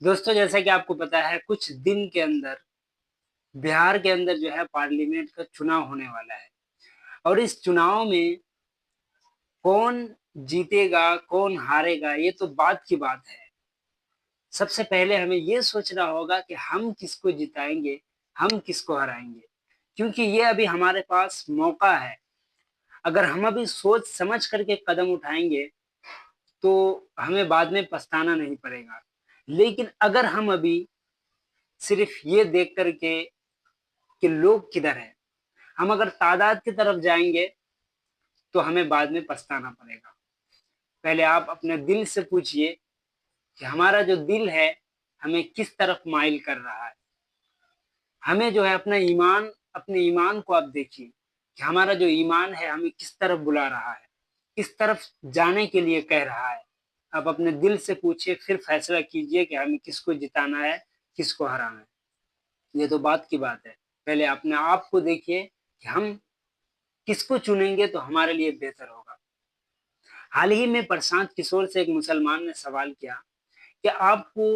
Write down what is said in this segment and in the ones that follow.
دوستوں جیسا کہ آپ کو پتا ہے کچھ دن کے اندر بہار کے اندر جو ہے پارلیمنٹ کا چناؤ ہونے والا ہے اور اس چناؤ میں کون جیتے گا کون ہارے گا یہ تو بات کی بات ہے۔ سب سے پہلے ہمیں یہ سوچنا ہوگا کہ ہم کس کو جتائیں گے، ہم کس کو ہرائیں گے، کیونکہ یہ ابھی ہمارے پاس موقع ہے۔ اگر ہم ابھی سوچ سمجھ کر کے قدم اٹھائیں گے تو ہمیں بعد میں پچھتانا نہیں پڑے گا، لیکن اگر ہم ابھی صرف یہ دیکھ کر کے کہ لوگ کدھر ہیں، ہم اگر تعداد کی طرف جائیں گے تو ہمیں بعد میں پچھتانا پڑے گا۔ پہلے آپ اپنے دل سے پوچھئے کہ ہمارا جو دل ہے ہمیں کس طرف مائل کر رہا ہے۔ ہمیں جو ہے اپنے ایمان کو آپ دیکھیے کہ ہمارا جو ایمان ہے ہمیں کس طرف بلا رہا ہے، کس طرف جانے کے لیے کہہ رہا ہے۔ آپ اپنے دل سے پوچھئے، پھر فیصلہ کیجئے کہ ہمیں کس کو جتانا ہے، کس کو ہرانا ہے۔ یہ تو بات کی بات ہے۔ پہلے اپنے آپ کو دیکھیے کہ ہم کس کو چنیں گے تو ہمارے لیے بہتر ہوگا۔ حال ہی میں پرشانت کشور سے ایک مسلمان نے سوال کیا کہ آپ کو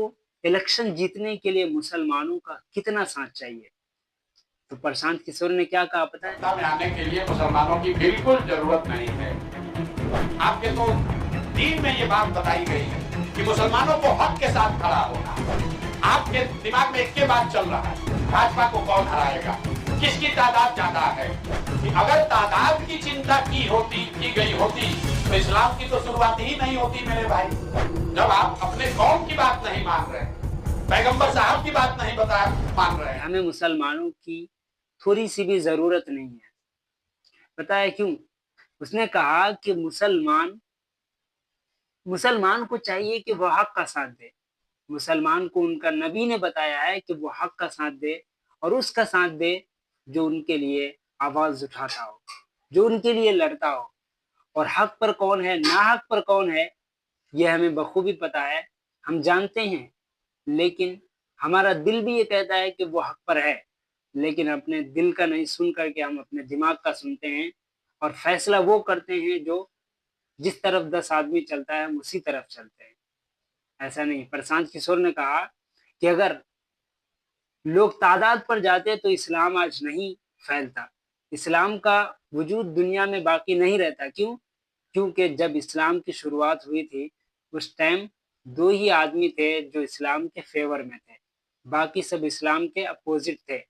الیکشن جیتنے کے لیے مسلمانوں کا کتنا ساتھ چاہیے؟ تو پرشانت کشور نے کیا کہا پتہ ہے؟ میں آنے کے لیے مسلمانوں کی بالکل ضرورت نہیں ہے۔ آپ کے تو دین میں یہ بات بتائی گئی ہے کہ مسلمانوں کو حق کے ساتھ کھڑا ہونا۔ آپ کے دماغ میں ایک کے بات چل رہا ہے، بھاجپا کو کون ہرائے گا، کس کی تعداد زیادہ ہے۔ اگر تعداد کی چنتا کی گئی ہوتی تو اسلام کی تو شروعات ہی نہیں ہوتی میرے بھائی۔ جب آپ اپنے قوم کی بات نہیں مان رہے، پیغمبر صاحب کی بات نہیں مان رہے ہیں۔ ہمیں مسلمانوں کی تھوڑی سی بھی ضرورت نہیں ہے۔ پتہ ہے کیوں؟ اس نے کہا کہ مسلمان کو چاہیے کہ وہ حق کا ساتھ دے۔ مسلمان کو ان کا نبی نے بتایا ہے کہ وہ حق کا ساتھ دے، اور اس کا ساتھ دے جو ان کے لیے آواز اٹھاتا ہو، جو ان کے لیے لڑتا ہو۔ اور حق پر کون ہے، ناحق پر کون ہے، یہ ہمیں بخوبی پتہ ہے، ہم جانتے ہیں، لیکن ہمارا دل بھی یہ کہتا ہے کہ وہ حق پر ہے، لیکن اپنے دل کا نہیں سن کر کے ہم اپنے دماغ کا سنتے ہیں اور فیصلہ وہ کرتے ہیں جو جس طرف 10 آدمی چلتا ہے ہم اسی طرف چلتے ہیں۔ ایسا نہیں۔ پرشانت کشور نے کہا کہ اگر لوگ تعداد پر جاتے تو اسلام آج نہیں پھیلتا، اسلام کا وجود دنیا میں باقی نہیں رہتا۔ کیوں؟ کیونکہ جب اسلام کی شروعات ہوئی تھی اس ٹائم 2 ہی آدمی تھے جو اسلام کے فیور میں تھے، باقی سب اسلام کے اپوزٹ تھے،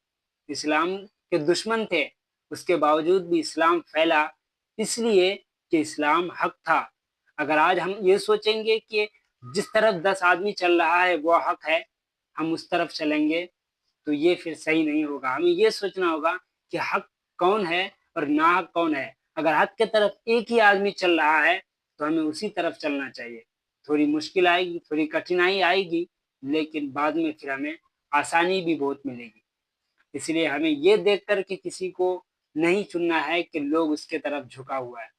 اسلام کے دشمن تھے۔ اس کے باوجود بھی اسلام پھیلا، اس لیے کہ اسلام حق تھا۔ اگر آج ہم یہ سوچیں گے کہ جس طرف 10 آدمی چل رہا ہے وہ حق ہے، ہم اس طرف چلیں گے تو یہ پھر صحیح نہیں ہوگا۔ ہمیں یہ سوچنا ہوگا کہ حق کون ہے اور ناحق کون ہے۔ اگر حق کی طرف ایک ہی آدمی چل رہا ہے تو ہمیں اسی طرف چلنا چاہیے۔ تھوڑی مشکل آئے گی، تھوڑی کٹھنائی آئے گی، لیکن بعد میں پھر ہمیں آسانی بھی بہت ملے گی۔ اس لیے ہمیں یہ دیکھ کر کہ کسی کو نہیں چننا ہے کہ لوگ اس کے طرف جھکا ہوا ہے۔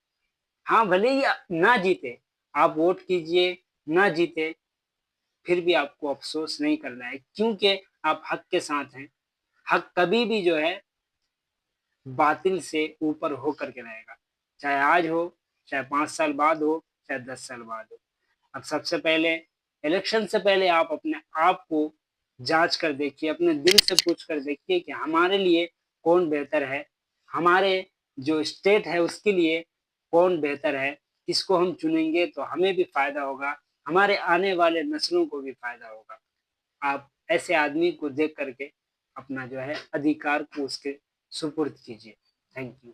ہاں بھلے ہی نہ جیتے، آپ ووٹ کیجئے، نہ جیتے، پھر بھی آپ کو افسوس نہیں کرنا ہے، کیونکہ آپ حق کے ساتھ ہیں۔ حق کبھی بھی جو ہے باطل سے اوپر ہو کر کے رہے گا، چاہے آج ہو، چاہے 5 سال بعد ہو، چاہے 10 سال بعد ہو۔ اب سب سے پہلے الیکشن سے پہلے آپ اپنے آپ کو جانچ کر دیکھیے، اپنے دل سے پوچھ کر دیکھیے کہ ہمارے لیے کون بہتر ہے، ہمارے جو اسٹیٹ ہے اس کے لیے کون بہتر ہے، کس کو ہم چنیں گے تو ہمیں بھی فائدہ ہوگا، ہمارے آنے والے نسلوں کو بھی فائدہ ہوگا۔ آپ ایسے آدمی کو دیکھ کر کے اپنا جو ہے ادھیکار کو اس کے سپرد کیجیے۔ Thank you.